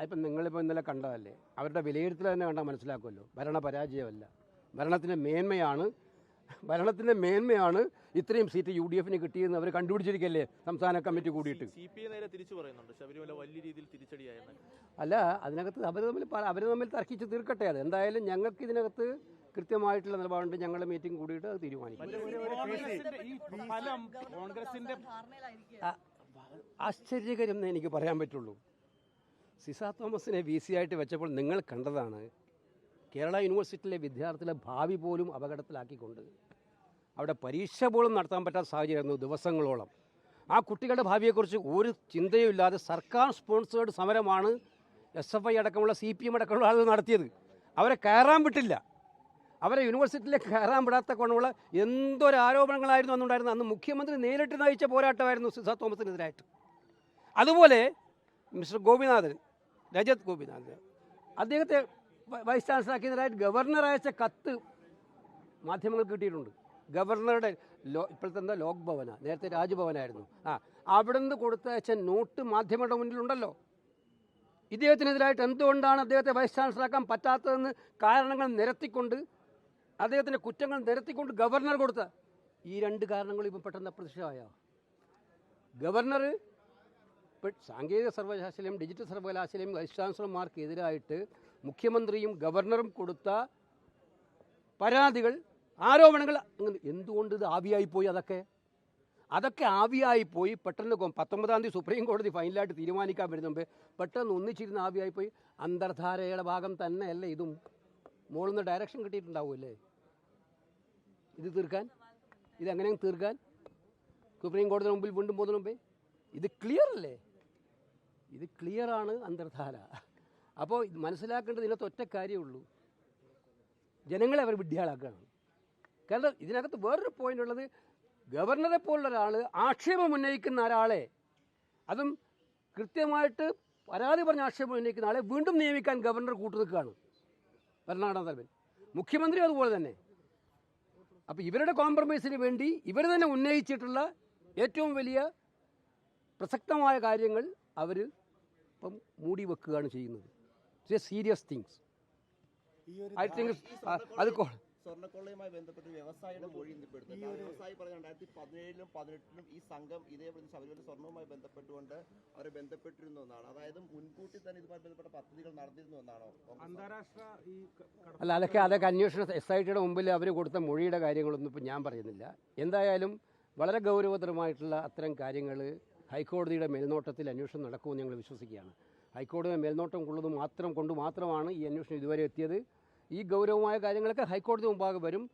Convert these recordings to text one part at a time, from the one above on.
ഇപ്പം നിങ്ങളിപ്പോൾ ഇന്നലെ കണ്ടതല്ലേ, അവരുടെ വിലയിരുത്തൽ തന്നെ കണ്ടാൽ മനസ്സിലാക്കുമല്ലോ. ഭരണപരാജയമല്ല, ഭരണത്തിൻ്റെ മേന്മയാണ് ഇത്രയും സീറ്റ് UDF കിട്ടിയെന്ന് അവർ കണ്ടുപിടിച്ചിരിക്കല്ലേ സംസ്ഥാന കമ്മിറ്റി കൂടിയിട്ട്. അല്ല, അതിനകത്ത് അവർ തമ്മിൽ തർക്കിച്ച് തീർക്കട്ടെ. അത് എന്തായാലും ഞങ്ങൾക്ക് ഇതിനകത്ത് കൃത്യമായിട്ടുള്ള നിലപാടുണ്ട്. ഞങ്ങൾ മീറ്റിംഗ് കൂടിയിട്ട് അത് തീരുമാനിക്കും. ആശ്ചര്യകരം എന്നേ എനിക്ക് പറയാൻ പറ്റുള്ളൂ. സിസ തോമസിനെ VC ആയിട്ട് വെച്ചപ്പോൾ നിങ്ങൾ കണ്ടതാണ് കേരള യൂണിവേഴ്സിറ്റിയിലെ വിദ്യാർത്ഥികളെ ഭാവി പോലും അപകടത്തിലാക്കിക്കൊണ്ട് അവിടെ പരീക്ഷ പോലും നടത്താൻ പറ്റാത്ത സാഹചര്യമായിരുന്നു ദിവസങ്ങളോളം. ആ കുട്ടികളുടെ ഭാവിയെക്കുറിച്ച് ഒരു ചിന്തയും ഇല്ലാതെ സർക്കാർ സ്പോൺസേഡ് സമരമാണ് SFI അടക്കമുള്ള CPM അടക്കമുള്ള ആളുകൾ നടത്തിയത്. അവരെ കയറാൻ വിട്ടില്ല. അവരെ യൂണിവേഴ്സിറ്റിയിലേക്ക് കയറാൻ വിടാത്ത കൊണ്ടുള്ള എന്തൊരു ആരോപണങ്ങളായിരുന്നു അന്നുണ്ടായിരുന്നത്. അന്ന് മുഖ്യമന്ത്രി നേരിട്ട് നയിച്ച പോരാട്ടമായിരുന്നു സിസ തോമസിനെതിരായിട്ട്. അതുപോലെ മിസ്റ്റർ രജത് ഗോപിനാഥൻ അദ്ദേഹത്തെ വൈസ് ചാൻസലറാക്കിയതിനായിട്ട് ഗവർണർ അയച്ച കത്ത് മാധ്യമങ്ങൾക്ക് കിട്ടിയിട്ടുണ്ട്. ഗവർണറുടെ ഇപ്പോഴത്തെ ലോക് ഭവന, നേരത്തെ രാജ്ഭവനായിരുന്നു, അവിടെ നിന്ന് കൊടുത്തയച്ച നോട്ട് മാധ്യമങ്ങളുടെ മുന്നിലുണ്ടല്ലോ. ഇദ്ദേഹത്തിനെതിരായിട്ട് എന്തുകൊണ്ടാണ് അദ്ദേഹത്തെ വൈസ് ചാൻസലറാക്കാൻ പറ്റാത്തതെന്ന് കാരണങ്ങൾ നിരത്തിക്കൊണ്ട്, അദ്ദേഹത്തിൻ്റെ കുറ്റങ്ങൾ നിരത്തിക്കൊണ്ട് ഗവർണർ കൊടുത്ത ഈ 2 കാരണങ്ങളും ഇപ്പം പെട്ടെന്ന് അപ്രത്യക്ഷമായോ? ഗവർണർ സാങ്കേതിക സർവകലാശാലയും ഡിജിറ്റൽ സർവകലാശാലയും വൈസ് ചാൻസലർമാർക്കെതിരായിട്ട് മുഖ്യമന്ത്രിയും ഗവർണറും കൊടുത്ത പരാതികൾ, ആരോപണങ്ങൾ എന്തുകൊണ്ട് ഇത് ആവിയായിപ്പോയി? അതൊക്കെ ആവിയായിപ്പോയി. പെട്ടെന്ന് 19-ാം തീയതി സുപ്രീം കോടതി ഫൈനലായിട്ട് തീരുമാനിക്കാൻ വരുന്ന മുമ്പേ പെട്ടെന്ന് ഒന്നിച്ചിരുന്ന് ആവിയായിപ്പോയി. അന്തർധാരയുടെ ഭാഗം തന്നെയല്ലേ ഇതും? മുകളിൽ നിന്ന് ഡയറക്ഷൻ കിട്ടിയിട്ടുണ്ടാവുമല്ലേ ഇത് തീർക്കാൻ? ഇതെങ്ങനെയും തീർക്കാൻ സുപ്രീം കോടതിയുടെ മുമ്പിൽ വീണ്ടും പോകുന്നതിന് മുമ്പേ ഇത് ക്ലിയർ അല്ലേ? ഇത് ക്ലിയറാണ് അന്തർധാര. അപ്പോൾ മനസ്സിലാക്കേണ്ടത് ഇതിനകത്ത് ഒറ്റ കാര്യമുള്ളൂ, ജനങ്ങളെ അവർ വിഡ്ഢികളാക്കുകയാണ്. കാരണം ഇതിനകത്ത് വേറൊരു പോയിന്റ് ഉള്ളത്, ഗവർണറെ പോലുള്ള ഒരാൾ, ആക്ഷേപം ഉന്നയിക്കുന്ന ഒരാളെ, അതും കൃത്യമായിട്ട് പരാതി പറഞ്ഞ ആക്ഷേപം ഉന്നയിക്കുന്ന ആളെ വീണ്ടും നിയമിക്കാൻ ഗവർണർ കൂട്ടുനിൽക്കുകയാണ്, ഭരണഘടനാ തലവൻ. മുഖ്യമന്ത്രി അതുപോലെ തന്നെ. അപ്പോൾ ഇവരുടെ കോംപ്രമൈസിന് വേണ്ടി ഇവർ തന്നെ ഉന്നയിച്ചിട്ടുള്ള ഏറ്റവും വലിയ പ്രസക്തമായ കാര്യങ്ങൾ അവർ ഇപ്പം മൂടി വെക്കുകയാണ് ചെയ്യുന്നത്. Serious things. ഐ തിങ്ക് അത് സ്വർണ്ണക്കൊള്ളയുമായി ബന്ധപ്പെട്ട് വ്യവസായിയുടെ മൊഴി വ്യവസായി പറഞ്ഞ 2017-ലും 2018-ലും ഈ സംഘം ഇതേപോലെ ശബരിമല സ്വർണ്ണവുമായി ബന്ധപ്പെട്ടുകൊണ്ട് അവരെ ബന്ധപ്പെട്ടിരുന്നു എന്നാണ്. അതായത് മുൻകൂട്ടി തന്നെ ഇതുമായി ബന്ധപ്പെട്ട പദ്ധതികൾ നടന്നിരുന്നു എന്നാണോ? അതൊക്കെ അന്വേഷണ SITയുടെ മുമ്പിൽ അവർ കൊടുത്ത മൊഴിയുടെ കാര്യങ്ങളൊന്നും ഇപ്പം ഞാൻ പറയുന്നില്ല. എന്തായാലും വളരെ ഗൗരവതരമായിട്ടുള്ള അത്തരം കാര്യങ്ങൾ ഹൈക്കോടതിയുടെ മേൽനോട്ടത്തിൽ അന്വേഷണം നടക്കുമെന്ന് ഞങ്ങൾ വിശ്വസിക്കുകയാണ്. ഹൈക്കോടതിയുടെ മേൽനോട്ടം കൊണ്ട് മാത്രമാണ് ഈ അന്വേഷണം ഇതുവരെ എത്തിയത്. ഈ ഗൗരവമായ കാര്യങ്ങളൊക്കെ ഹൈക്കോടതി മുമ്പാകെ വരും.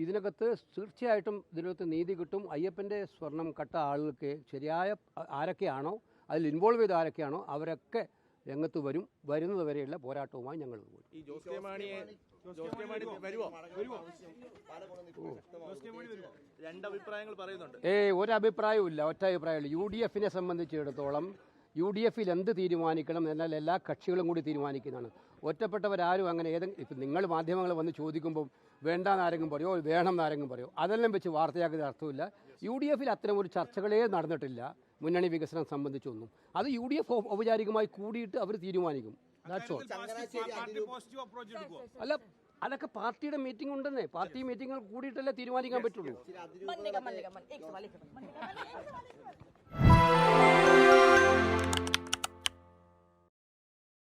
ഇതിനകത്ത് തീർച്ചയായിട്ടും ഇതിനകത്ത് നീതി കിട്ടും. അയ്യപ്പൻ്റെ സ്വർണം കട്ട ആളുകൾക്ക് ശരിയായ ആരൊക്കെയാണോ, അതിൽ ഇൻവോൾവ് ചെയ്ത ആരൊക്കെയാണോ അവരൊക്കെ രംഗത്ത് വരും. വരുന്നത് വരെയുള്ള പോരാട്ടവുമായി ഞങ്ങൾ പോകും. ഒരഭിപ്രായവും ഇല്ല, ഒറ്റ അഭിപ്രായമുള്ളൂ. UDFനെ സംബന്ധിച്ചിടത്തോളം UDFൽ എന്ത് തീരുമാനിക്കണം എന്നാൽ എല്ലാ കക്ഷികളും കൂടി തീരുമാനിക്കുന്നതാണ്. ഒറ്റപ്പെട്ടവരാരും അങ്ങനെ ഇപ്പം നിങ്ങൾ മാധ്യമങ്ങൾ വന്ന് ചോദിക്കുമ്പോൾ വേണ്ടാന്ന് ആരെങ്കിലും പറയോ, വേണം എന്നാരെങ്കിലും പറയോ, അതെല്ലാം വെച്ച് വാർത്തയാക്കുന്ന അർത്ഥമില്ല. UDFൽ അത്തരം ഒരു ചർച്ചകളേ നടന്നിട്ടില്ല മുന്നണി വികസനം സംബന്ധിച്ചൊന്നും. അത് UDF ഔപചാരികമായി കൂടിയിട്ട് അവർ തീരുമാനിക്കും. അല്ല, അതൊക്കെ പാർട്ടിയുടെ മീറ്റിംഗ് ഉണ്ടെന്നേ. പാർട്ടി മീറ്റിംഗുകൾ കൂടിയിട്ടല്ലേ തീരുമാനിക്കാൻ പറ്റുള്ളൂ.